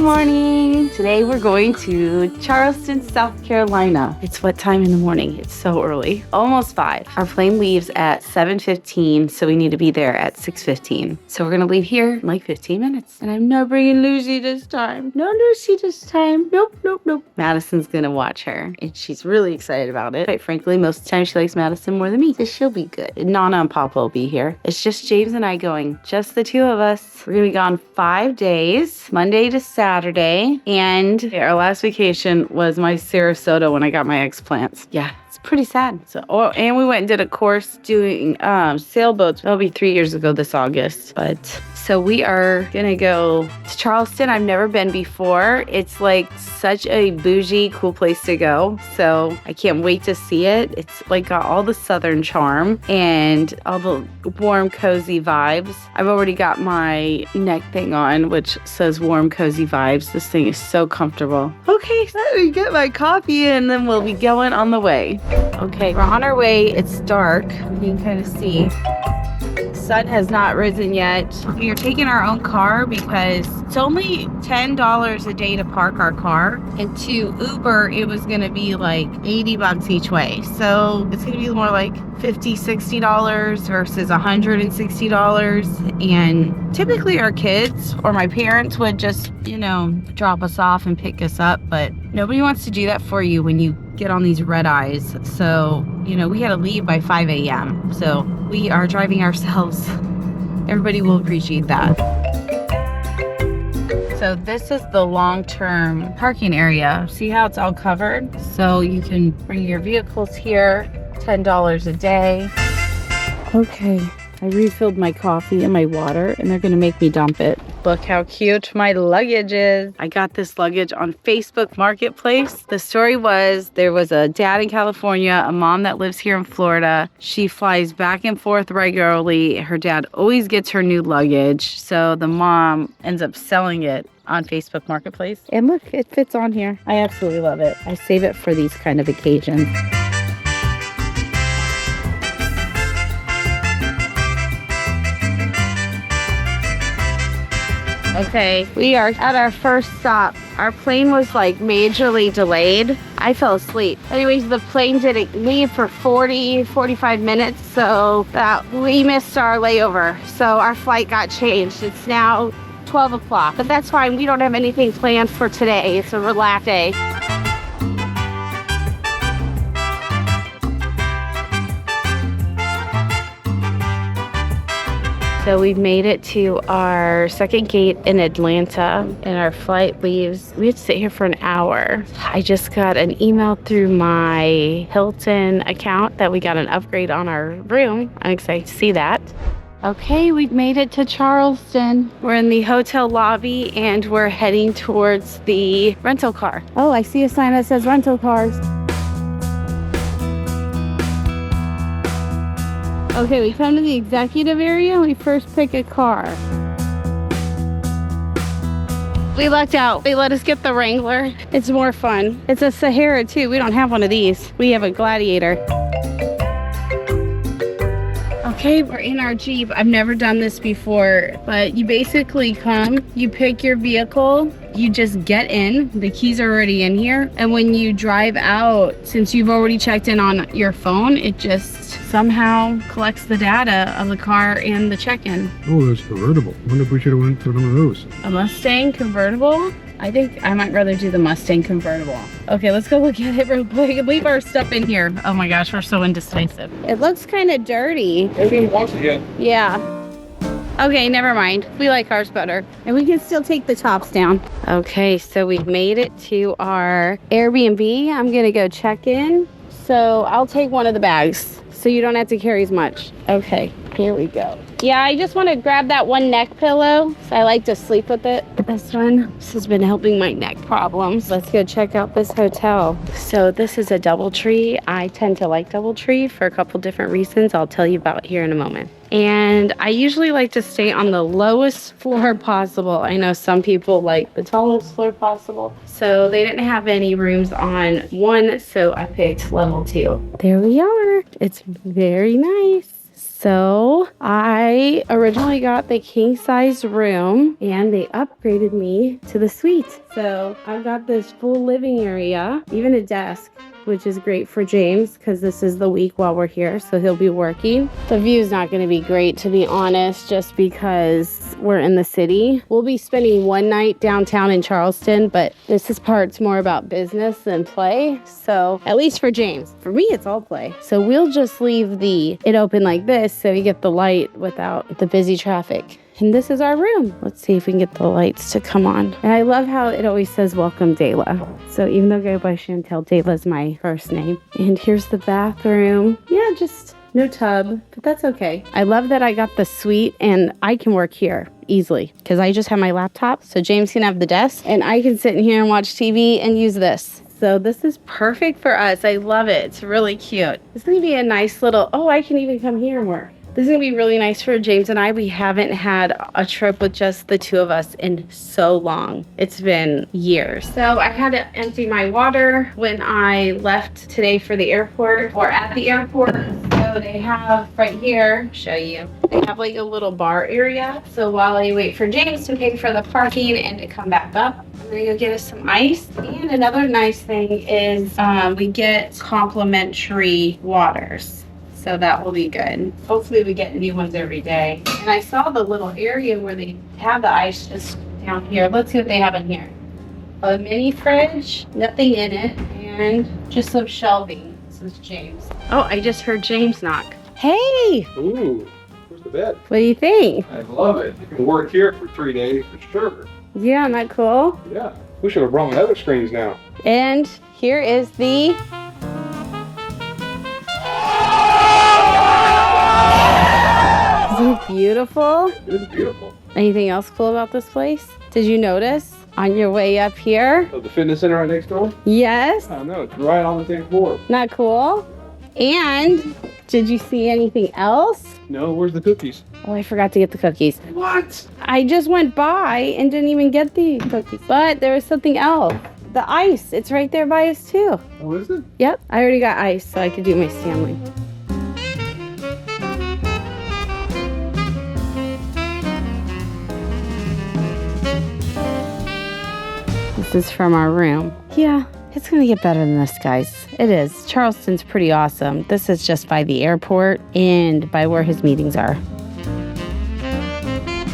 morning. Today we're going to Charleston, South Carolina. It's what time in the morning? It's so early. Almost 5. Our plane leaves at 7:15, so we need to be there at 6:15. So we're gonna leave here in like 15 minutes. And I'm not bringing Lucy this time. No Lucy this time. Nope. Madison's gonna watch her, and she's really excited about it. Quite frankly, most of the time she likes Madison more than me, so she'll be good. Nana and Papa will be here. It's just James and I going. Just the two of us. We're gonna be gone 5 days, Monday to Saturday, and our last vacation was my Sarasota when I got my explants. Yeah, it's pretty sad. And we went and did a course doing sailboats. That'll be 3 years ago this August, so we are gonna go to Charleston. I've never been before. It's like such a bougie, cool place to go. So I can't wait to see it. It's like got all the Southern charm and all the warm, cozy vibes. I've already got my neck thing on, which says warm, cozy vibes. This thing is so comfortable. Okay, so let me get my coffee and then we'll be going on the way. Okay, we're on our way. It's dark. You can kind of see. Sun has not risen yet. We are taking our own car because it's only $10 a day to park our car, and to Uber it was gonna be like $80 each way, so it's gonna be more like $50-$60 versus $160. And typically our kids or my parents would just drop us off and pick us up, but nobody wants to do that for you when you get on these red eyes. So we had to leave by 5 a.m. so we are driving ourselves. Everybody will appreciate that. So this is the long-term parking area. See how it's all covered? So you can bring your vehicles here, $10 a day. Okay, I refilled my coffee and my water, and they're gonna make me dump it. Look how cute my luggage is. I got this luggage on Facebook Marketplace. The story was there was a dad in California, a mom that lives here in Florida. She flies back and forth regularly. Her dad always gets her new luggage. So the mom ends up selling it on Facebook Marketplace. And look, it fits on here. I absolutely love it. I save it for these kind of occasions. Okay, we are at our first stop. Our plane was like majorly delayed. I fell asleep. Anyways, the plane didn't leave for 45 minutes, so that we missed our layover. So our flight got changed. It's now 12 o'clock, but that's fine. We don't have anything planned for today. It's a relaxed day. So we've made it to our second gate in Atlanta, and our flight leaves. We have to sit here for an hour. I just got an email through my Hilton account that we got an upgrade on our room. I'm excited to see that. Okay, we've made it to Charleston. We're in the hotel lobby and we're heading towards the rental car. Oh, I see a sign that says rental cars. Okay, we come to the executive area. We first pick a car. We lucked out. They let us get the Wrangler. It's more fun. It's a Sahara too. We don't have one of these. We have a Gladiator. Okay, we're in our Jeep. I've never done this before, but you basically come, you pick your vehicle, you just get in, the keys are already in here, and when you drive out, since you've already checked in on your phone, it just somehow collects the data of the car and the check-in. Oh, it's convertible. I wonder if we should have went for one of those. A Mustang convertible? I think I might rather do the Mustang convertible. Okay, let's go look at it real quick. Leave our stuff in here. Oh my gosh, we're so indecisive. It looks kind of dirty. Everyone wants it yet. Yeah. Okay, never mind. We like ours better. And we can still take the tops down. Okay, so we've made it to our Airbnb. I'm gonna go check in. So I'll take one of the bags so you don't have to carry as much. Okay, here we go. Yeah, I just want to grab that one neck pillow. So I like to sleep with it. This has been helping my neck problems. Let's go check out this hotel. So this is a DoubleTree. I tend to like DoubleTree for a couple different reasons I'll tell you about here in a moment. And I usually like to stay on the lowest floor possible. I know some people like the tallest floor possible. So they didn't have any rooms on 1, so I picked level 2. There we are. It's very nice. So I originally got the king size room and they upgraded me to the suite. So I've got this full living area, even a desk, which is great for James because this is the week while we're here, so he'll be working. The view's not going to be great, to be honest, just because we're in the city. We'll be spending one night downtown in Charleston, but part's more about business than play. So at least for James. For me, it's all play. So we'll just leave it open like this so we get the light without the busy traffic. And this is our room. Let's see if we can get the lights to come on. And I love how it always says welcome Dela. So even though I go by Chantel, Dela's my first name. And here's the bathroom. Yeah, just no tub, but that's okay. I love that I got the suite and I can work here easily because I just have my laptop. So James can have the desk and I can sit in here and watch TV and use this. So this is perfect for us. I love it. It's really cute. It's gonna be a nice little, I can even come here and work. This is going to be really nice for James and I. We haven't had a trip with just the two of us in so long. It's been years. So I had to empty my water when I left today for the airport or at the airport. So they have right here, show you, they have like a little bar area. So while I wait for James to pay for the parking and to come back up, I'm going to go get us some ice. And another nice thing is we get complimentary waters. So that will be good. Hopefully we get new ones every day. And I saw the little area where they have the ice just down here. Let's see what they have in here. A mini fridge, nothing in it, and just some shelving. This is James. Oh, I just heard James knock. Hey! Ooh, where's the bed? What do you think? I love it. You can work here for 3 days for sure. Yeah, isn't that cool? Yeah. We should have brought my other screens now. And here is the... Isn't it beautiful? It is beautiful. Anything else cool about this place? Did you notice on your way up here? So the fitness center right next door? Yes. I know, it's right on the same floor. Not cool? And did you see anything else? No, where's the cookies? Oh, I forgot to get the cookies. What? I just went by and didn't even get the cookies. But there was something else. The ice. It's right there by us too. Oh, is it? Yep. I already got ice so I could do my Stanley. This is from our room. Yeah, it's gonna get better than this, guys. It is. Charleston's pretty awesome. This is just by the airport and by where his meetings are.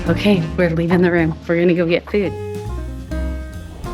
Okay, we're leaving the room. We're gonna go get food.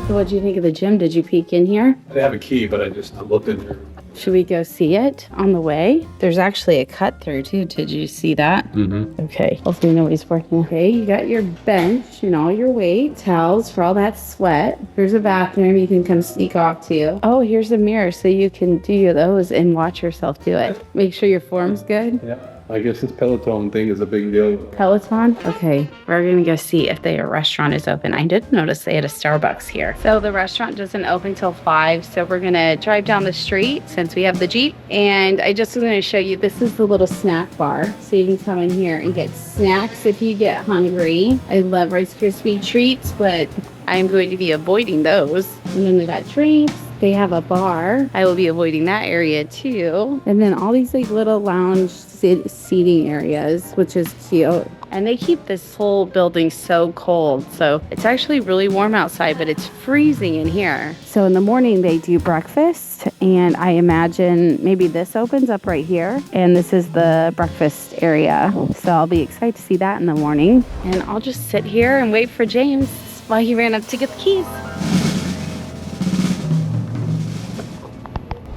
So what do you think of the gym? Did you peek in here? I have a key, but I looked in there. Should we go see it on the way? There's actually a cut through too. Did you see that? Mm-hmm. Okay. Hopefully nobody's working. Okay, you got your bench and all your weight, towels for all that sweat. Here's a bathroom you can come sneak off to. Oh, here's a mirror so you can do those and watch yourself do it. Make sure your form's good. Yeah. I guess this Peloton thing is a big deal. Peloton? Okay, we're gonna go see if their restaurant is open. I did notice they had a Starbucks here. So the restaurant doesn't open till 5, so we're gonna drive down the street since we have the Jeep. And I just was gonna show you, this is the little snack bar. So you can come in here and get snacks if you get hungry. I love Rice Krispie treats, but I'm going to be avoiding those. And then they got drinks. They have a bar. I will be avoiding that area too. And then all these like little lounge seating areas, which is cute. And they keep this whole building so cold. So it's actually really warm outside, but it's freezing in here. So in the morning they do breakfast, and I imagine maybe this opens up right here. And this is the breakfast area. So I'll be excited to see that in the morning. And I'll just sit here and wait for James while he ran up to get the keys.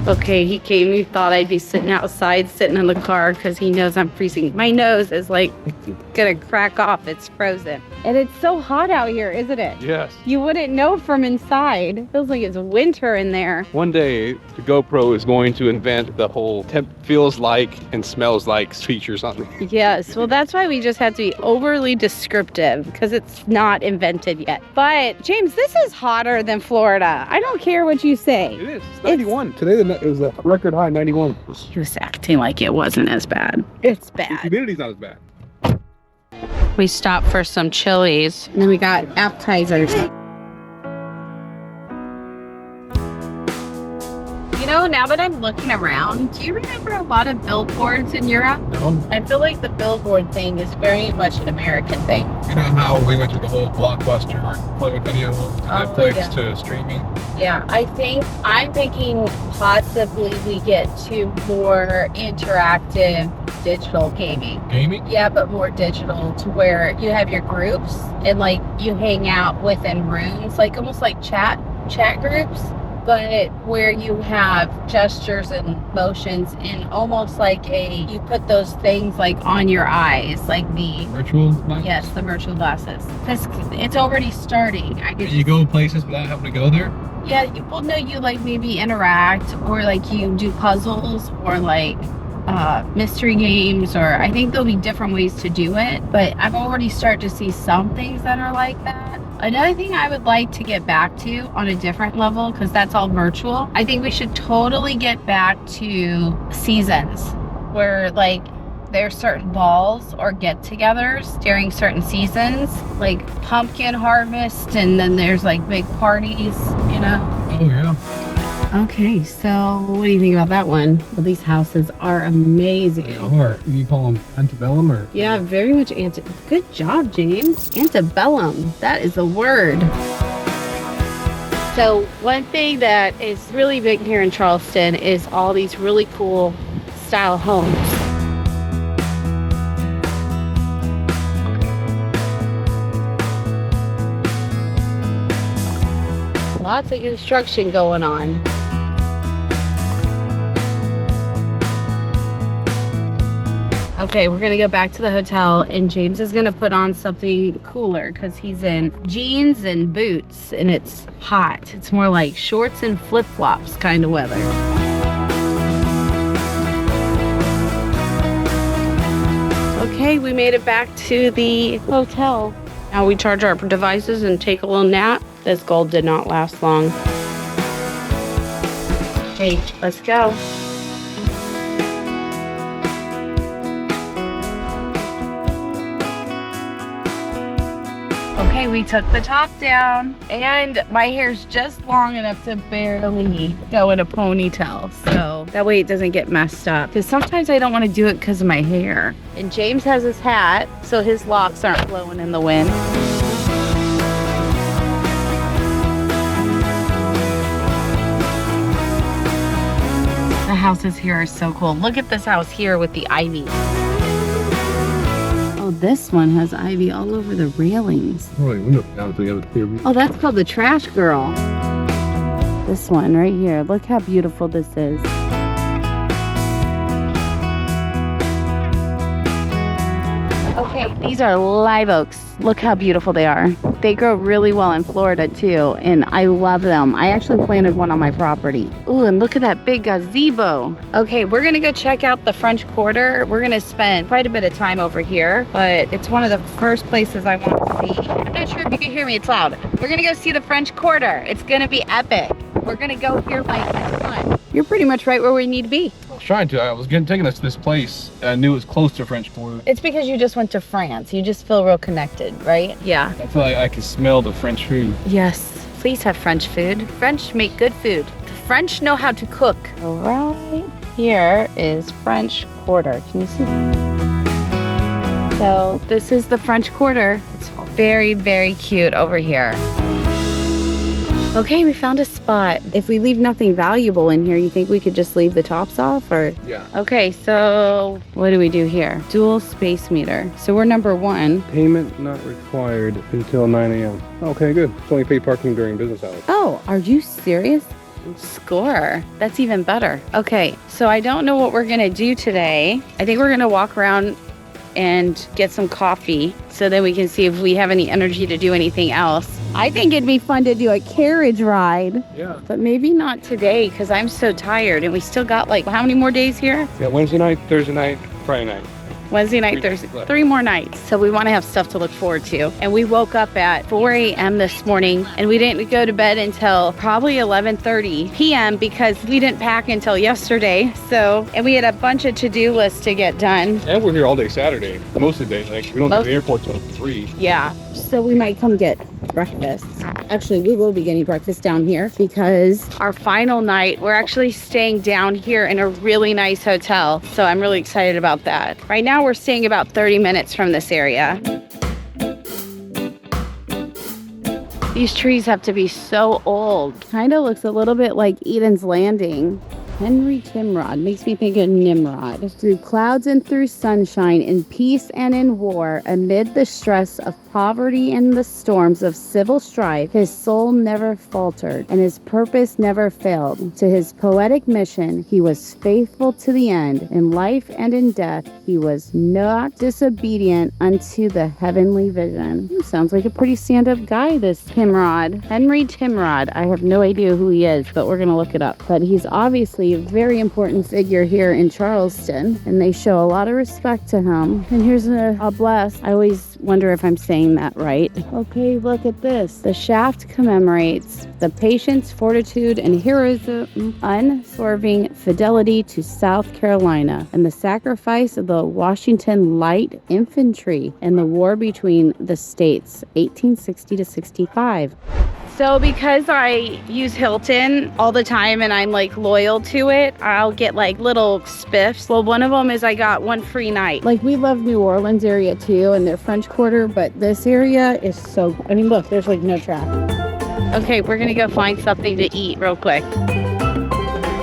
Okay, he came. He thought I'd be sitting outside, sitting in the car, because he knows I'm freezing. My nose is like gonna crack off. It's frozen. And it's so hot out here, isn't it? Yes. You wouldn't know from inside. It feels like it's winter in there. One day, the GoPro is going to invent the whole feels like and smells like features on it. Yes, well, that's why we just had to be overly descriptive, because it's not invented yet. But, James, this is hotter than Florida. I don't care what you say. It is. It's 91. Today, it was a record high, 91. He was acting like it wasn't as bad. It's The bad. humidity's not as bad. We stopped for some Chili's, and then we got appetizers. You know know, now that I'm looking around, do you remember a lot of billboards in Europe? No. I feel like the billboard thing is very much an American thing. You know how we went through the whole Blockbuster, play with video, Netflix yeah. to streaming? Yeah, I'm thinking possibly we get to more interactive digital gaming. Gaming? Yeah, but more digital, to where you have your groups and like you hang out within rooms, like almost like chat groups, but where you have gestures and motions and almost like you put those things like on your eyes, like the Virtual glasses? Yes, the virtual glasses. Because it's already starting. You go places without having to go there? Yeah, you like maybe interact, or like you do puzzles, or like mystery games, or I think there'll be different ways to do it, but I've already started to see some things that are like that. Another thing I would like to get back to on a different level, because that's all virtual, I think we should totally get back to seasons, where like there's certain balls or get-togethers during certain seasons, like pumpkin harvest, and then there's like big parties, you know? Oh, yeah. Okay, so what do you think about that one? Well, these houses are amazing. Or you call them antebellum or? Yeah, very much Good job, James. Antebellum. That is a word. So one thing that is really big here in Charleston is all these really cool style homes. Lots of construction going on. Okay, we're gonna go back to the hotel, and James is gonna put on something cooler because he's in jeans and boots and it's hot. It's more like shorts and flip-flops kind of weather. Okay, we made it back to the hotel. Now we charge our devices and take a little nap. This gold did not last long. Okay, let's go. Okay, we took the top down, and my hair's just long enough to barely go in a ponytail, so that way it doesn't get messed up. Because sometimes I don't want to do it because of my hair. And James has his hat, so his locks aren't blowing in the wind. The houses here are so cool. Look at this house here with the ivy. Oh, this one has ivy all over the railings. Oh, window down so you have a clear view. Oh, that's called the Trash Girl. This one right here. Look how beautiful this is. Okay, these are live oaks. Look how beautiful they are. They grow really well in Florida too, and I love them. I actually planted one on my property. Ooh, and look at that big gazebo. Okay, we're gonna go check out the French Quarter. We're gonna spend quite a bit of time over here, but it's one of the first places I want to see. I'm not sure if you can hear me, it's loud. We're gonna go see the French Quarter. It's gonna be epic. We're gonna go here like next month. You're pretty much right where we need to be. I was trying to. I was taking us to this place. I knew it was close to French Quarter. It's because you just went to France. You just feel real connected, right? Yeah. I feel like I can smell the French food. Yes. Please have French food. French make good food. The French know how to cook. Right here is French Quarter. Can you see? So this is the French Quarter. It's very, very cute over here. Okay, we found a spot. If we leave nothing valuable in here, you think we could just leave the tops off, or? Yeah. Okay, so what do we do here? Dual space meter. So we're number 1. Payment not required until 9 a.m. Okay, good. It's only paid parking during business hours. Oh, are you serious? Score. That's even better. Okay, so I don't know what we're gonna do today. I think we're gonna walk around and get some coffee so then we can see if we have any energy to do anything else. I think it'd be fun to do a carriage ride. Yeah. But maybe not today because I'm so tired, and we still got like how many more days here? Yeah, Wednesday night, Thursday night, Friday night. Wednesday night, Thursday, 3 more nights. So we want to have stuff to look forward to. And we woke up at 4 a.m. this morning, and we didn't go to bed until probably 11:30 p.m. because we didn't pack until yesterday. So, and we had a bunch of to-do lists to get done. And we're here all day Saturday. Most of the day. Like, we don't go to the airport till 3. Yeah. So we might come get breakfast. Actually, we will be getting breakfast down here because our final night, we're actually staying down here in a really nice hotel. So I'm really excited about that. Right now, we're staying about 30 minutes from this area. These trees have to be so old. Kind of looks a little bit like Eden's Landing. Henry Timrod makes me think of Nimrod. Through clouds and through sunshine, in peace and in war, amid the stress of poverty and the storms of civil strife, his soul never faltered and his purpose never failed. To his poetic mission, he was faithful to the end. In life and in death, he was not disobedient unto the heavenly vision. Sounds like a pretty stand-up guy, this Timrod. Henry Timrod. I have no idea who he is, but we're going to look it up. But he's obviously a very important figure here in Charleston, and they show a lot of respect to him. And here's a bless. I always wonder if I'm saying that right. Okay, look at this. The shaft commemorates the patience, fortitude, and heroism, unswerving fidelity to South Carolina, and the sacrifice of the Washington Light Infantry in the war between the states, 1860 to 65. So because I use Hilton all the time and I'm like loyal to it, I'll get like little spiffs. Well, one of them is I got one free night. Like we love New Orleans area too and their French Quarter, but this area is so, I mean, look, there's like no traffic. Okay, we're gonna go find something to eat real quick.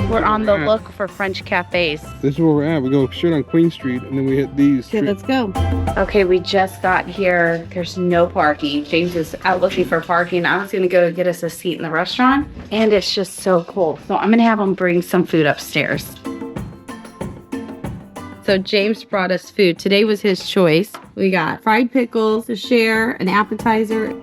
We're on the look for French cafes. This is where we're at. We go straight on Queen Street and then we hit these. Okay, let's go. Okay, we just got here. There's no parking. James is out looking for parking. I was gonna go get us a seat in the restaurant and it's just so cold. So I'm gonna have him bring some food upstairs. So James brought us food. Today was his choice. We got fried pickles, a share, an appetizer.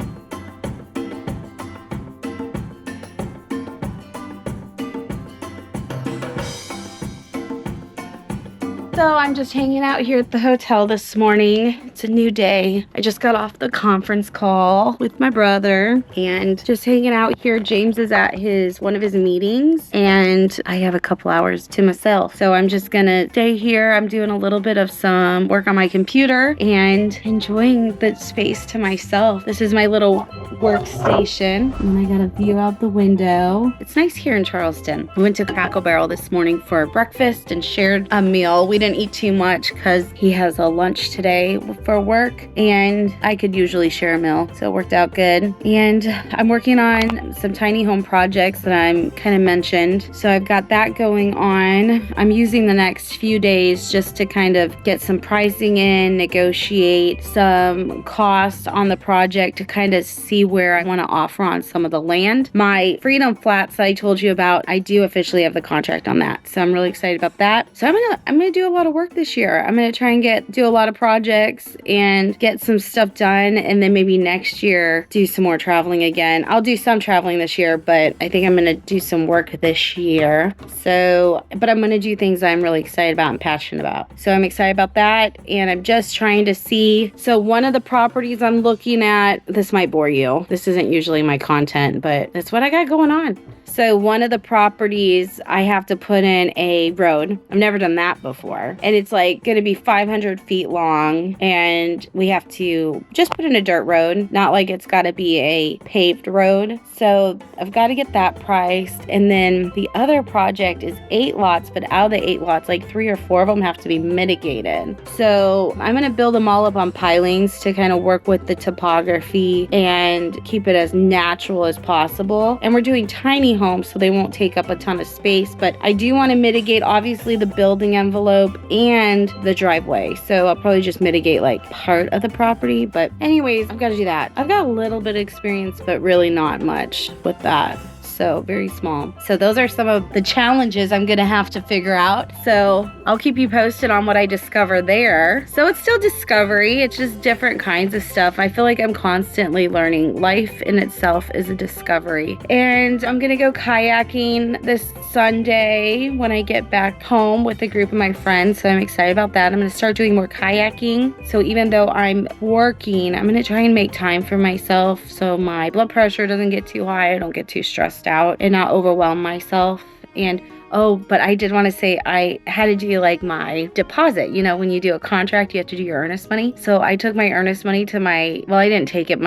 So I'm just hanging out here at the hotel this morning. It's a new day. I just got off the conference call with my brother and just hanging out here. James is at one of his meetings and I have a couple hours to myself. So I'm just gonna stay here. I'm doing a little bit of some work on my computer and enjoying the space to myself. This is my little workstation and I got a view out the window. It's nice here in Charleston. I went to Crackle Barrel this morning for breakfast and shared a meal. We didn't eat too much because he has a lunch today for work and I could usually share a meal, so it worked out good. And I'm working on some tiny home projects that I'm kind of mentioned, so I've got that going on. I'm using the next few days just to kind of get some pricing in, negotiate some costs on the project to kind of see where I want to offer on some of the land. My Freedom Flats that I told you about, I do officially have the contract on that, so I'm really excited about that. So I'm gonna do a lot of work this year. I'm gonna try and do a lot of projects and get some stuff done, and then maybe next year do some more traveling again. I'll do some traveling this year, but I think I'm gonna do some work this year. But I'm gonna do things I'm really excited about and passionate about. So I'm excited about that, and I'm just trying to see. So one of the properties I'm looking at, this might bore you. This isn't usually my content, but that's what I got going on. So one of the properties, I have to put in a road. I've never done that before. And it's like going to be 500 feet long. And we have to just put in a dirt road, not like it's got to be a paved road. So I've got to get that priced. And then the other project is 8 lots, but out of the 8 lots, like 3 or 4 of them have to be mitigated. So I'm going to build them all up on pilings to kind of work with the topography and keep it as natural as possible. And we're doing tiny homes, so they won't take up a ton of space, but I do want to mitigate obviously the building envelope and the driveway. So I'll probably just mitigate like part of the property, but anyways, I've got to do that. I've got a little bit of experience, but really not much with that. So very small. So those are some of the challenges I'm gonna have to figure out. So I'll keep you posted on what I discover there. So it's still discovery. It's just different kinds of stuff. I feel like I'm constantly learning. Life in itself is a discovery. And I'm gonna go kayaking this Sunday when I get back home with a group of my friends. So I'm excited about that. I'm gonna start doing more kayaking. So even though I'm working, I'm gonna try and make time for myself so my blood pressure doesn't get too high. I don't get too stressed out and not overwhelm myself. And Oh, but I did want to say I had to do like my deposit. You know, when you do a contract, you have to do your earnest money. So I took my earnest money to I didn't take it.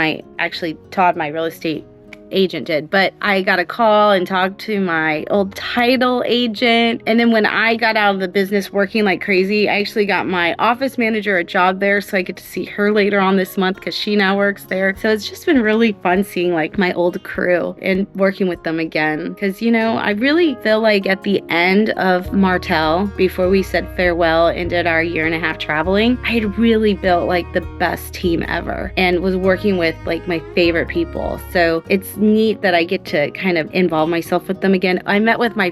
Todd, my real estate agent did, but I got a call and talked to my old title agent. And then when I got out of the business working like crazy, I actually got my office manager a job there, so I get to see her later on this month because she now works there. So it's just been really fun seeing like my old crew and working with them again, because you know, I really feel like at the end of Martell, before we said farewell and did our 1.5 years traveling, I had really built like the best team ever and was working with like my favorite people. So it's neat that I get to kind of involve myself with them again. I met with my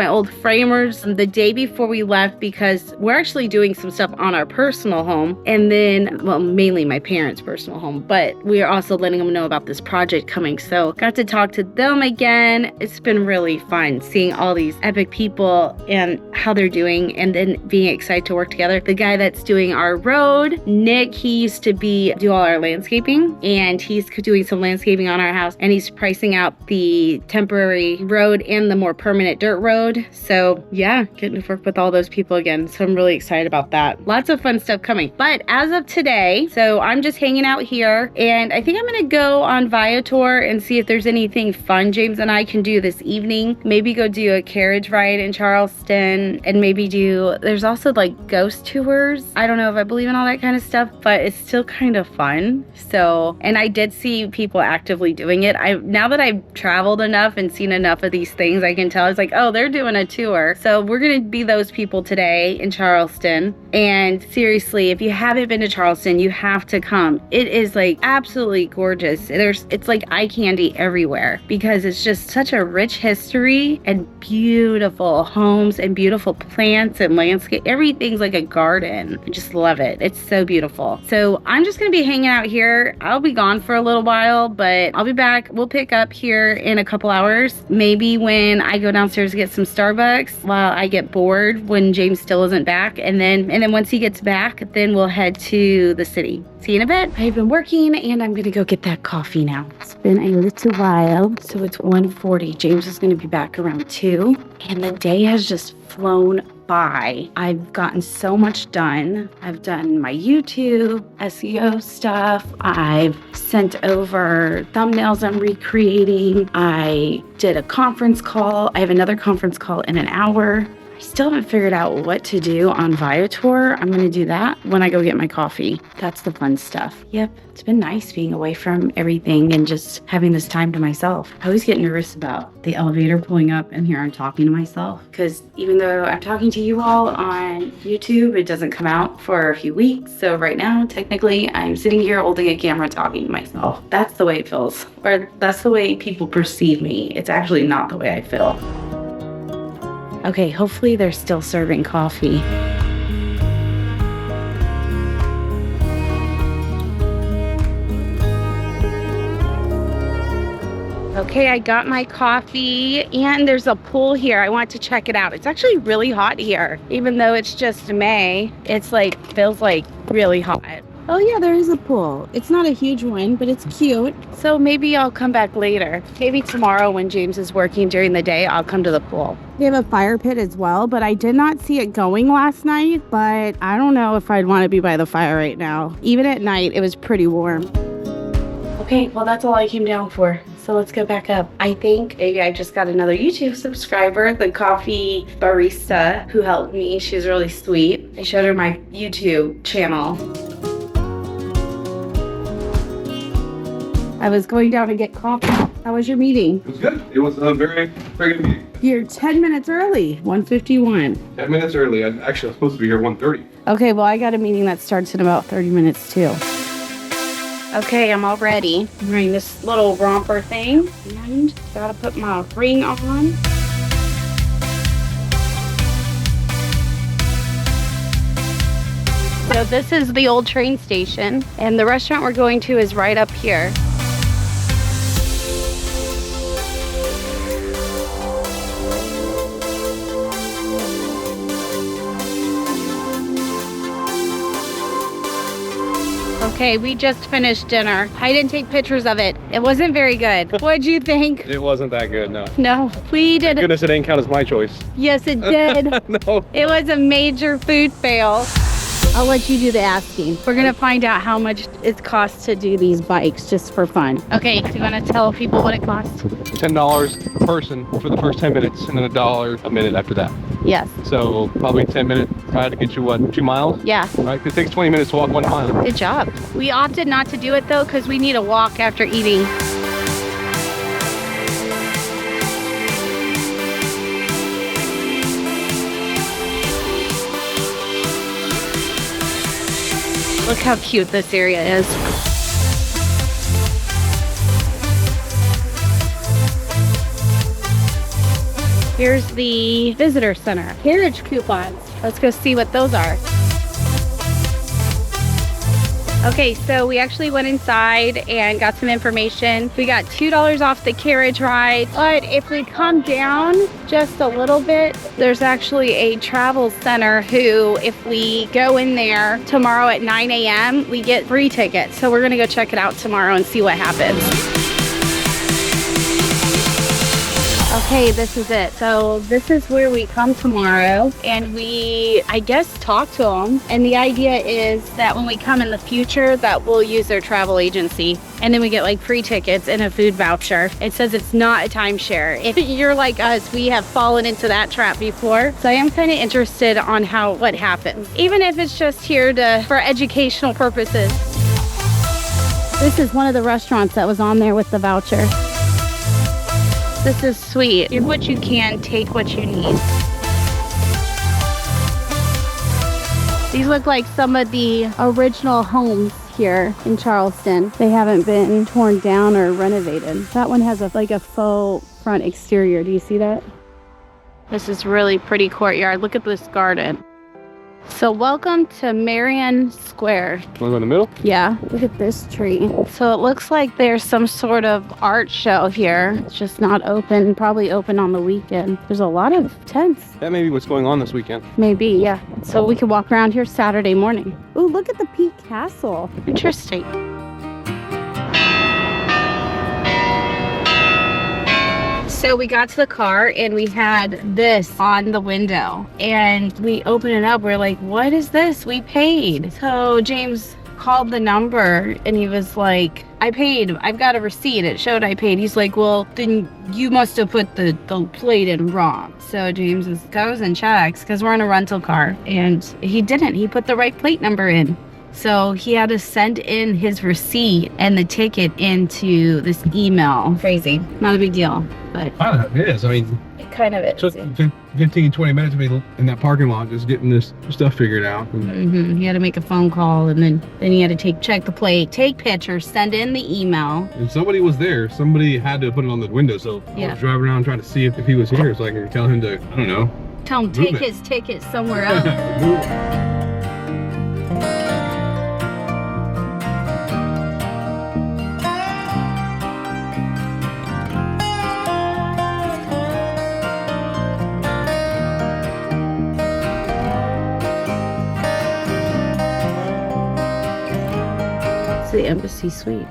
old framers, the day before we left, because we're actually doing some stuff on our personal home, and then, well, mainly my parents' personal home, but we are also letting them know about this project coming. So got to talk to them again. It's been really fun seeing all these epic people and how they're doing, and then being excited to work together. The guy that's doing our road, Nick, he used to do all our landscaping, and he's doing some landscaping on our house, and he's pricing out the temporary road and the more permanent dirt road. So yeah, getting to work with all those people again. So I'm really excited about that. Lots of fun stuff coming. But as of today, so I'm just hanging out here, and I think I'm gonna go on Viator and see if there's anything fun James and I can do this evening. Maybe go do a carriage ride in Charleston, and maybe there's also like ghost tours. I don't know if I believe in all that kind of stuff, but it's still kind of fun. So, and I did see people actively doing it. Now that I've traveled enough and seen enough of these things, I can tell it's like, oh, they're doing a tour. So we're going to be those people today in Charleston. And seriously, if you haven't been to Charleston, you have to come. It is like absolutely gorgeous. It's like eye candy everywhere, because it's just such a rich history and beautiful homes and beautiful plants and landscape. Everything's like a garden. I just love it. It's so beautiful. So I'm just going to be hanging out here. I'll be gone for a little while, but I'll be back. We'll pick up here in a couple hours. Maybe when I go downstairs to get some Starbucks while I get bored when James still isn't back. And then once he gets back, then we'll head to the city. See you in a bit. I've been working, and I'm gonna go get that coffee now. It's been a little while. So it's 1:40. James is gonna be back around 2. And the day has just flown by. I've gotten so much done. I've done my YouTube, SEO stuff. I've sent over thumbnails I'm recreating. I did a conference call. I have another conference call in an hour. I still haven't figured out what to do on Viator. I'm going to do that when I go get my coffee. That's the fun stuff. Yep, it's been nice being away from everything and just having this time to myself. I always get nervous about the elevator pulling up and here I'm talking to myself, because even though I'm talking to you all on YouTube, it doesn't come out for a few weeks. So right now, technically, I'm sitting here holding a camera talking to myself. That's the way it feels, or that's the way people perceive me. It's actually not the way I feel. Okay, hopefully they're still serving coffee. Okay, I got my coffee, and there's a pool here. I want to check it out. It's actually really hot here. Even though it's just May, it's like, feels like really hot. Oh yeah, there is a pool. It's not a huge one, but it's cute. So maybe I'll come back later. Maybe tomorrow when James is working during the day, I'll come to the pool. They have a fire pit as well, but I did not see it going last night. But I don't know if I'd want to be by the fire right now. Even at night, it was pretty warm. Okay, well that's all I came down for. So let's go back up. I think maybe I just got another YouTube subscriber, the coffee barista who helped me. She was really sweet. I showed her my YouTube channel. I was going down to get coffee. How was your meeting? It was good. It was a very, very good meeting. You're 10 minutes early, 1:51. 10 minutes early. I was supposed to be here 1:30. Okay, well, I got a meeting that starts in about 30 minutes too. Okay, I'm all ready. I'm wearing this little romper thing, and gotta put my ring on. So this is the old train station, and the restaurant we're going to is right up here. Okay, we just finished dinner. I didn't take pictures of it. It wasn't very good. What'd you think? It wasn't that good, no. No, we did. Goodness, it didn't count as my choice. Yes, it did. No. It was a major food fail. I'll let you do the asking. We're gonna find out how much it costs to do these bikes just for fun. Okay, do you wanna tell people what it costs? $10 per person for the first 10 minutes and then $1 a minute after that. Yes. So probably 10-minute ride to get you, what, 2 miles? Yeah. Right, it takes 20 minutes to walk 1 mile. Good job. We opted not to do it though because we need a walk after eating. Look how cute this area is. Here's the visitor center. Carriage coupons. Let's go see what those are. Okay, so we actually went inside and got some information. We got $2 off the carriage ride, but if we come down just a little bit, there's actually a travel center who, if we go in there tomorrow at 9 a.m., we get free tickets. So we're gonna go check it out tomorrow and see what happens. Okay, this is it. So this is where we come tomorrow and we, I guess, talk to them. And the idea is that when we come in the future that we'll use their travel agency and then we get like free tickets and a food voucher. It says it's not a timeshare. If you're like us, we have fallen into that trap before. So I am kind of interested on what happens. Even if it's just here for educational purposes. This is one of the restaurants that was on there with the voucher. This is sweet. Give what you can, take what you need. These look like some of the original homes here in Charleston. They haven't been torn down or renovated. That one has like a faux front exterior. Do you see that? This is really pretty courtyard. Look at this garden. So welcome to Marion Square. Want to go in the middle? Yeah, look at this tree. So it looks like there's some sort of art show here. It's just not open, probably open on the weekend. There's a lot of tents. That may be what's going on this weekend. Maybe, yeah. So we can walk around here Saturday morning. Ooh, look at the Peak Castle. Interesting. So we got to the car and we had this on the window and we opened it up. We're like, what is this? We paid. So James called the number and he was like, I paid. I've got a receipt. It showed I paid. He's like, well, then you must have put the plate in wrong. So James goes and checks because we're in a rental car and he didn't. He put the right plate number in. So he had to send in his receipt and the ticket into this email. Crazy. Not a big deal, but It is. I mean, it kind of is. took 15, 20 minutes to be in that parking lot just getting this stuff figured out. He had to make a phone call and then he had to check the plate, take pictures, send in the email. And somebody was there. Somebody had to put it on the window. So I was driving around trying to see if he was here so I could tell him to, I don't know. Tell him take his ticket somewhere else. The Embassy Suite.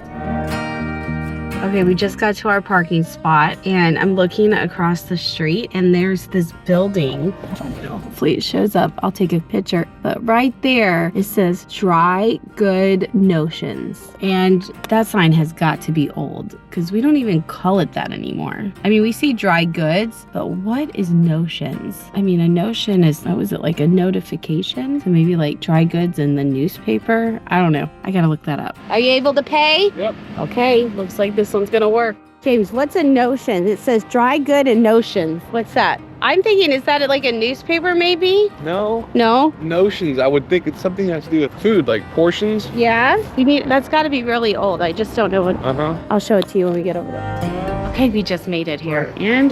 Okay, we just got to our parking spot and I'm looking across the street and there's this building. Hopefully it shows up. I'll take a picture. But right there, it says Dry Good Notions. And that sign has got to be old because we don't even call it that anymore. I mean, we see dry goods, but what is notions? I mean, a notion is, what was it, like a notification? So maybe like dry goods in the newspaper? I don't know. I gotta look that up. Are you able to pay? Yep. Okay, looks like this one's gonna work. James, what's a notion? It says dry good and notions. What's that? I'm thinking, is that like a newspaper maybe? No. No? Notions. I would think it's something that has to do with food, like portions. Yeah? That's gotta be really old. I just don't know what. I'll show it to you when we get over there. Okay, we just made it here and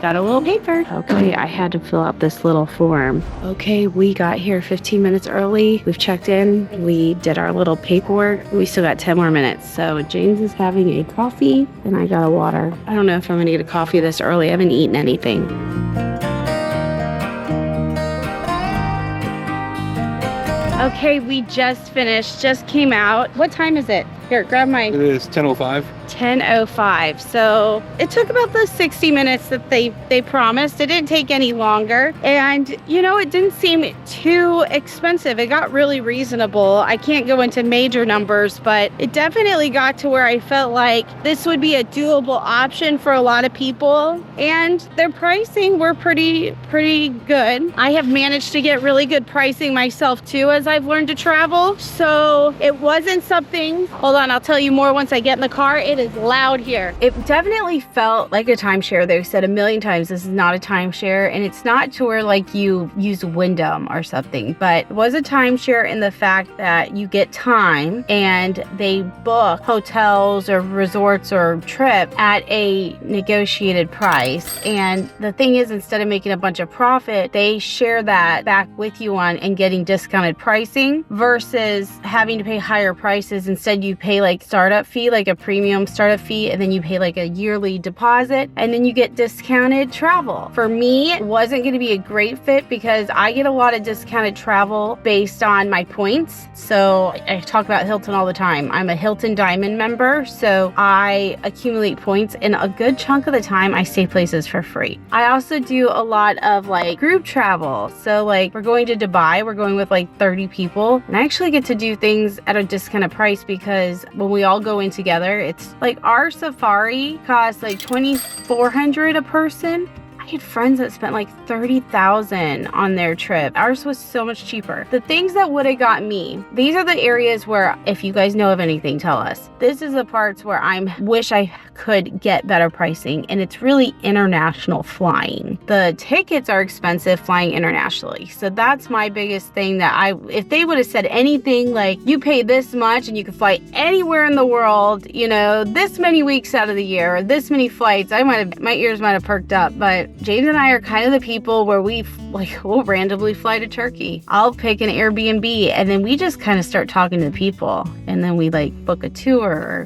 got a little paper. Okay, I had to fill out this little form. Okay, we got here 15 minutes early. We've checked in. We did our little paperwork. We still got 10 more minutes. So James is having a coffee and I got a water. I don't know if I'm gonna get a coffee this early. I haven't eaten anything. Okay, we just finished, just came out. What time is it? Here, grab my It is 10:05. 10:05. So it took about the 60 minutes that they promised. It didn't take any longer. And you know, it didn't seem too expensive. It got really reasonable. I can't go into major numbers, but it definitely got to where I felt like this would be a doable option for a lot of people. And their pricing were pretty good. I have managed to get really good pricing myself too as I've learned to travel. So it wasn't something, hold on, I'll tell you more once I get in the car. It is loud here. It definitely felt like a timeshare. They've said a million times this is not a timeshare, and it's not to where like you use Wyndham or something, but it was a timeshare in the fact that you get time and they book hotels or resorts or trip at a negotiated price. And the thing is, instead of making a bunch of profit, they share that back with you on and getting discounted pricing versus having to pay higher prices. Instead, you pay like startup fee, like a premium startup fee, and then you pay like a yearly deposit, and then you get discounted travel. For me, it wasn't going to be a great fit because I get a lot of discounted travel based on my points. So I talk about Hilton all the time. I'm a Hilton Diamond member, so I accumulate points, and a good chunk of the time I stay places for free. I also do a lot of like group travel. So like we're going to Dubai, we're going with like 30 people, and I actually get to do things at a discounted price because when we all go in together, it's like our safari costs like $2,400 a person. I had friends that spent like $30,000 on their trip. Ours was so much cheaper. The things that would have got me, these are the areas where, if you guys know of anything, tell us. This is the parts where I wish I could get better pricing, and it's really international flying. The tickets are expensive flying internationally. So that's my biggest thing that if they would have said anything like, you pay this much and you can fly anywhere in the world, you know, this many weeks out of the year, or this many flights, my ears might have perked up. But James and I are kind of the people where we'll randomly fly to Turkey. I'll pick an Airbnb, and then we just kind of start talking to the people, and then we like book a tour.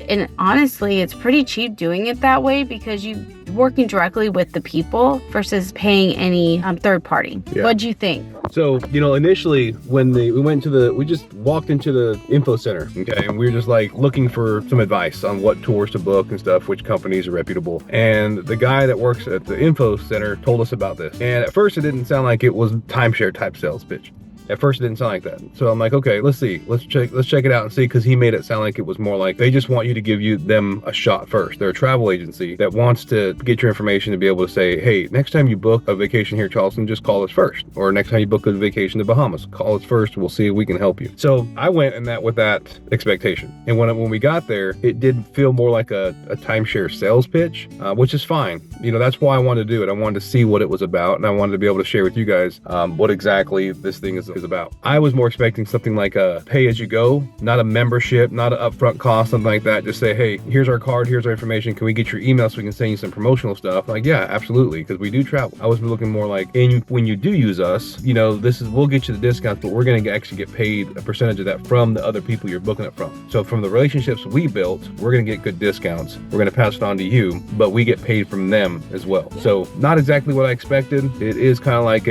And honestly, it's pretty cheap doing it that way because you're working directly with the people versus paying any third party. Yeah. What'd you think? So, initially when we just walked into the info center, okay, and we were just like looking for some advice on what tours to book and stuff, which companies are reputable. And the guy that works at the info center told us about this. And at first it didn't sound like it was timeshare type sales pitch. At first it didn't sound like that. So I'm like, okay, let's see. Let's check it out and see, because he made it sound like it was more like they just want you to give them a shot first. They're a travel agency that wants to get your information to be able to say, hey, next time you book a vacation here in Charleston, just call us first. Or next time you book a vacation to Bahamas, call us first. We'll see if we can help you. So I went with that expectation. And when we got there, it did feel more like a timeshare sales pitch, which is fine. That's why I wanted to do it. I wanted to see what it was about, and I wanted to be able to share with you guys what exactly this thing is about. I was more expecting something like a pay-as-you-go, not a membership, not an upfront cost, something like that. Just say, hey, here's our card, here's our information. Can we get your email so we can send you some promotional stuff? Like, yeah, absolutely, because we do travel. I was looking more like, and when you do use us, we'll get you the discounts, but we're going to actually get paid a percentage of that from the other people you're booking it from. So from the relationships we built, we're going to get good discounts. We're going to pass it on to you, but we get paid from them as well. So not exactly what I expected. It is kind of like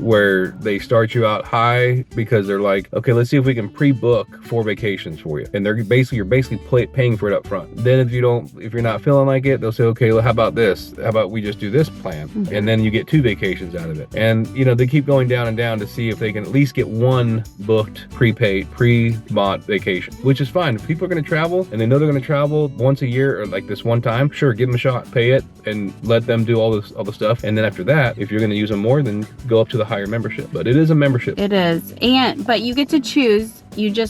where they start you out high because they're like, okay, let's see if we can pre-book 4 vacations for you. And you're basically paying for it up front. Then if you're not feeling like it, they'll say, okay, well, how about this? How about we just do this plan? Mm-hmm. And then you get 2 vacations out of it. And they keep going down and down to see if they can at least get 1 booked, prepaid, pre-bought vacation, which is fine. If people are going to travel and they know they're going to travel once a year or like this one time, sure, give them a shot, pay it, and let them do all the stuff. And then after that, if you're going to use them more, then go up to the higher membership. But it is a membership. It is. But you get to choose.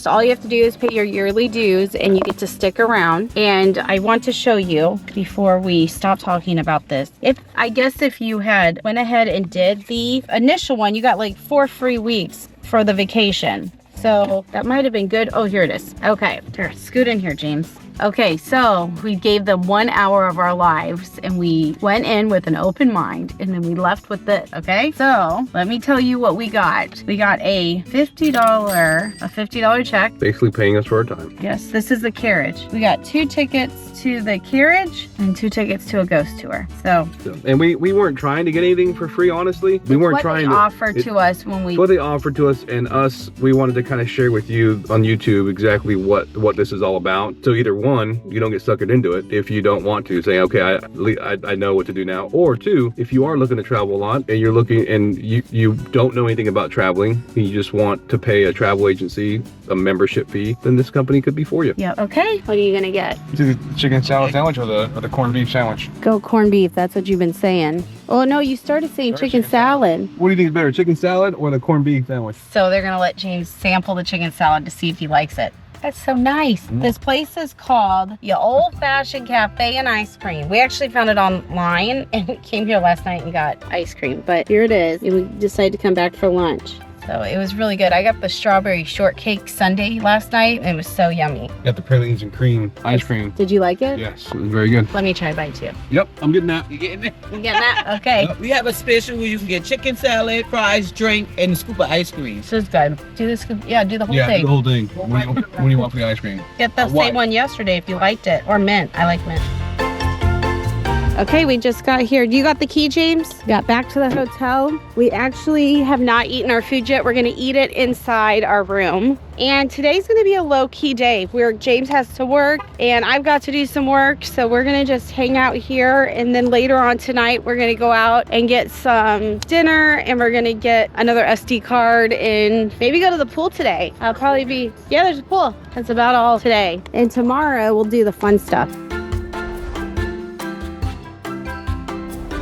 All you have to do is pay your yearly dues, and you get to stick around. And I want to show you before we stop talking about this. If you had went ahead and did the initial one, you got like 4 free weeks for the vacation. So that might have been good. Oh, here it is. Okay, here, scoot in here, James. Okay, so we gave them 1 hour of our lives and we went in with an open mind and then we left with this, okay? So let me tell you what we got. We got a $50 check. Basically paying us for our time. Yes, this is the Carriage. We got 2 tickets to the Carriage and 2 tickets to a ghost tour. So, And we weren't trying to get anything for free, honestly. We weren't trying to offer to us when we what they offered to us, and us, we wanted to kind of share with you on YouTube exactly what this is all about. So either one, you don't get suckered into it if you don't want to, say, okay, I know what to do now. Or two, if you are looking to travel a lot and you're looking and you don't know anything about traveling, and you just want to pay a travel agency a membership fee, then this company could be for you. Yeah. Okay. What are you gonna get? Do the chicken salad sandwich or the corned beef sandwich? Go corned beef. That's what you've been saying. Oh no, you started saying chicken salad. What do you think is better, chicken salad or the corned beef sandwich? So they're gonna let James sample the chicken salad to see if he likes it. That's so nice. This place is called Your Old Fashioned Cafe and Ice Cream. We actually found it online and we came here last night and got ice cream. But here it is. And we decided to come back for lunch. So it was really good. I got the strawberry shortcake sundae last night and it was so yummy. Got the pralines and cream ice cream. Did you like it? Yes, it was very good. Let me try a bite too. Yep, I'm getting that. You getting it? You getting that? Okay. We have a special where you can get chicken salad, fries, drink, and a scoop of ice cream. This is good. Do this. Yeah, do the whole Yeah, thing. the whole thing. What do you want for the ice cream? Get the What? same one yesterday if you liked it. Or mint. I like mint. Okay, we just got here. You got the key, James? Got back to the hotel. We actually have not eaten our food yet. We're gonna eat it inside our room. And today's gonna be a low-key day where James has to work and I've got to do some work. So we're gonna just hang out here. And then later on tonight, we're gonna go out and get some dinner and we're gonna get another SD card and maybe go to the pool today. I'll probably be, yeah, there's a pool. That's about all today. And tomorrow we'll do the fun stuff.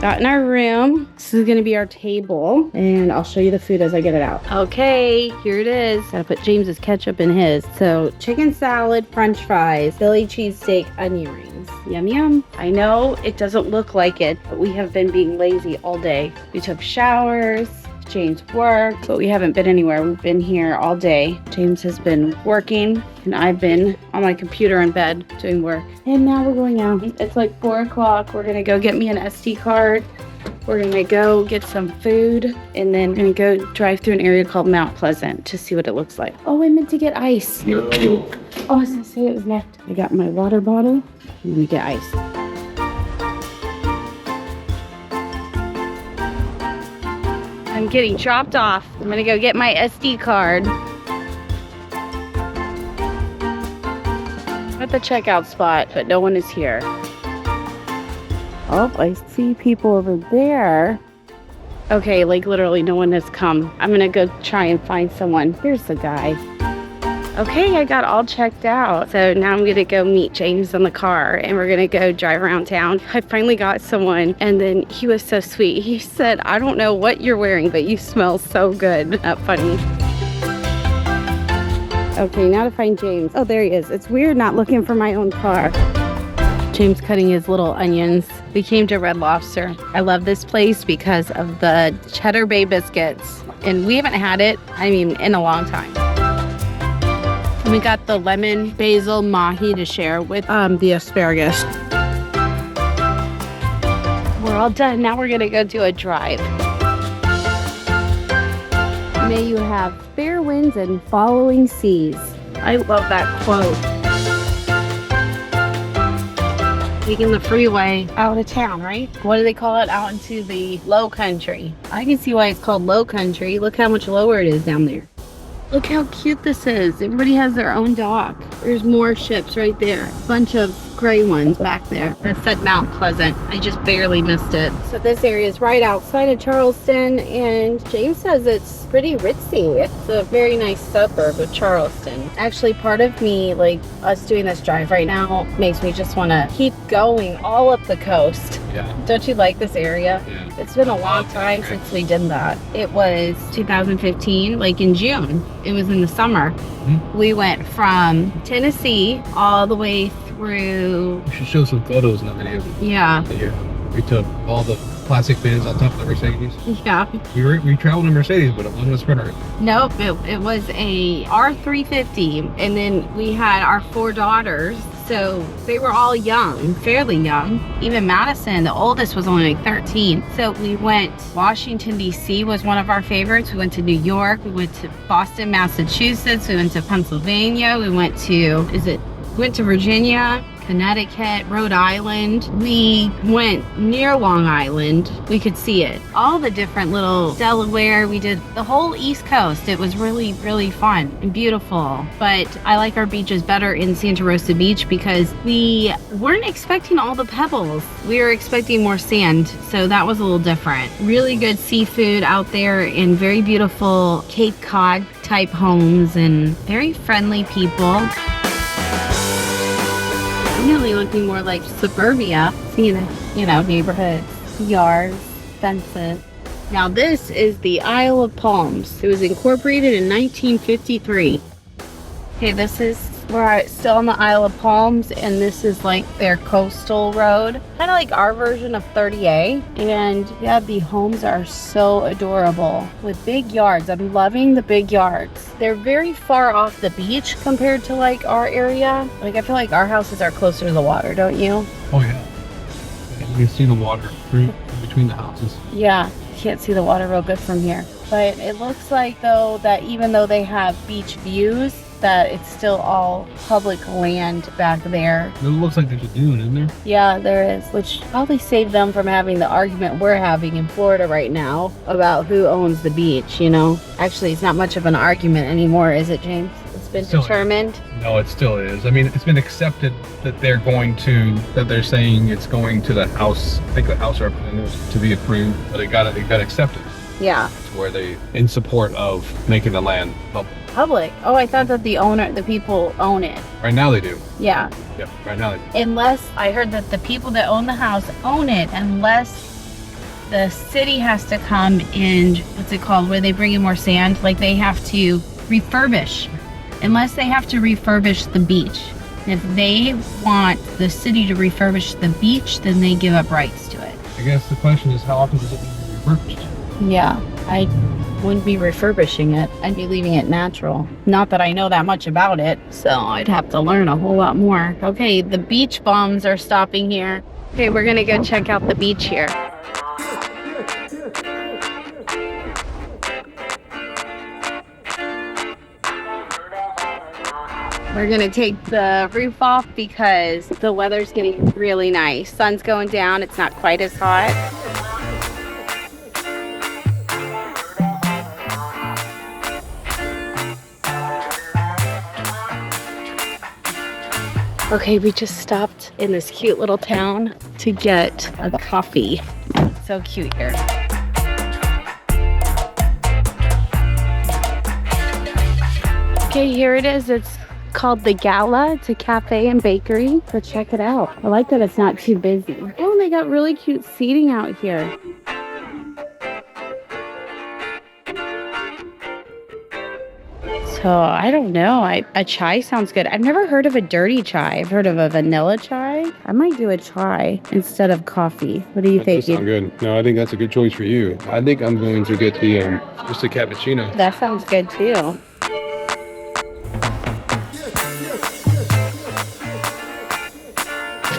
Got in our room. This is gonna be our table and I'll show you the food as I get it out. Okay, here it is. Gotta put James's ketchup in his. So chicken salad, french fries, Philly cheesesteak, onion rings. Yum yum. I know it doesn't look like it, but we have been being lazy all day. We took showers. James worked, but we haven't been anywhere. We've been here all day. James has been working and I've been on my computer in bed doing work. And now we're going out. It's like 4 o'clock. We're gonna go get me an SD card. We're gonna go get some food and then we're gonna go drive through an area called Mount Pleasant to see what it looks like. Oh, I meant to get ice. Oh, I was gonna say it was left. I got my water bottle. I'm gonna get ice. I'm getting dropped off. I'm gonna go get my SD card. I'm at the checkout spot, but no one is here. Oh, I see people over there. Okay, like literally no one has come. I'm gonna go try and find someone. Here's the guy. Okay, I got all checked out. So now I'm gonna go meet James in the car and we're gonna go drive around town. I finally got someone and then he was so sweet. He said, I don't know what you're wearing, but you smell so good. Not funny. Okay, now to find James. Oh, there he is. It's weird not looking for my own car. James cutting his little onions. We came to Red Lobster. I love this place because of the Cheddar Bay biscuits. And we haven't had it, I mean, in a long time. And we got the lemon basil mahi to share with the asparagus. We're all done. Now we're gonna go do a drive. May you have fair winds and following seas. I love that quote. Taking the freeway out of town, right? What do they call it? Out into the low country. I can see why it's called low country. Look how much lower it is down there. Look how cute this is. Everybody has their own dock. There's more ships right there. Bunch of gray ones back there. That said Mount Pleasant. I just barely missed it. So this area is right outside of Charleston and James says it's pretty ritzy. It's a very nice suburb of Charleston. Actually, part of me, like us doing this drive right now, makes me just want to keep going all up the coast. Yeah. Don't you like this area? Yeah. It's been a long time since we did that. It was 2015, like in June. It was in the summer. Mm-hmm. We went from Tennessee all the way through. You should show some photos in the video. Yeah. We took all the plastic bins on top of the Mercedes. Yeah. We traveled in Mercedes, but it wasn't a Sprinter. Nope, it was a R350, and then we had our 4 daughters. So they were all young, fairly young. Even Madison, the oldest, was only like 13. So we went, Washington, D.C. was one of our favorites. We went to New York. We went to Boston, Massachusetts. We went to Pennsylvania. We went to Virginia, Connecticut, Rhode Island. We went near Long Island. We could see it. All the different little Delaware. We did the whole East Coast. It was really, really fun and beautiful. But I like our beaches better in Santa Rosa Beach because we weren't expecting all the pebbles. We were expecting more sand. So that was a little different. Really good seafood out there and very beautiful Cape Cod type homes and very friendly people. Really looking more like suburbia. See the, neighborhoods, yards, fences. Now this is the Isle of Palms. It was incorporated in 1953. Okay, this is still on the Isle of Palms, and this is like their coastal road. Kind of like our version of 30A. And yeah, the homes are so adorable with big yards. I'm loving the big yards. They're very far off the beach compared to like our area. Like I feel like our houses are closer to the water, don't you? Oh yeah. You can see the water through between the houses. Yeah, you can't see the water real good from here. But it looks like though that even though they have beach views, that it's still all public land back there. It looks like there's a dune, isn't there? Yeah, there is, which probably saved them from having the argument we're having in Florida right now about who owns the beach, Actually, it's not much of an argument anymore, is it, James? It's been determined. No, it still is. I mean, it's been accepted that they're saying it's going to the House, I think the House representatives to be approved, but it got accepted. Yeah. It's where they, in support of making the land public. Oh, I thought that the people own it. Right now they do. Yeah. Yep, right now they do. Unless, I heard that the people that own the house own it, unless the city has to come and, what's it called, where they bring in more sand, like they have to refurbish. Unless they have to refurbish the beach. If they want the city to refurbish the beach, then they give up rights to it. I guess the question is, how often does it need to be refurbished? Yeah, I wouldn't be refurbishing it. I'd be leaving it natural. Not that I know that much about it, so I'd have to learn a whole lot more. Okay, the beach bums are stopping here. Okay, we're gonna go check out the beach here. We're gonna take the roof off because the weather's getting really nice. Sun's going down, it's not quite as hot. Okay, we just stopped in this cute little town to get a coffee. So cute here. Okay, here it is. It's called the Gala. It's a cafe and bakery. So check it out. I like that it's not too busy. Oh, and they got really cute seating out here. So I don't know. A chai sounds good. I've never heard of a dirty chai. I've heard of a vanilla chai. I might do a chai instead of coffee. What do you think? That sounds good. No, I think that's a good choice for you. I think I'm going to get the just a cappuccino. That sounds good too.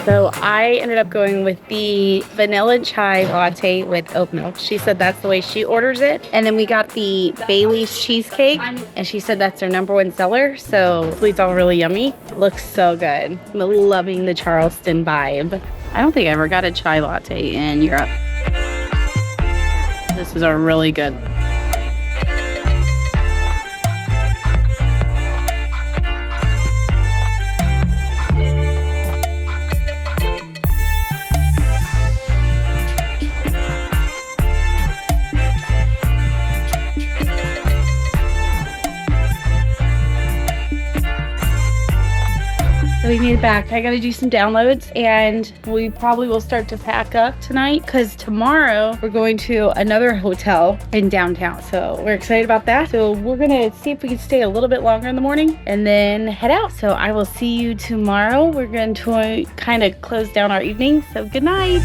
So I ended up going with the vanilla chai latte with oat milk. She said that's the way she orders it. And then we got the Bailey's cheesecake, and she said that's their #1 seller. So it's all really yummy. Looks so good. I'm loving the Charleston vibe. I don't think I ever got a chai latte in Europe. This is a really good. We made it back. I gotta do some downloads and we probably will start to pack up tonight because tomorrow we're going to another hotel in downtown. So we're excited about that. So we're gonna see if we can stay a little bit longer in the morning and then head out. So I will see you tomorrow. We're going to kind of close down our evening. So good night.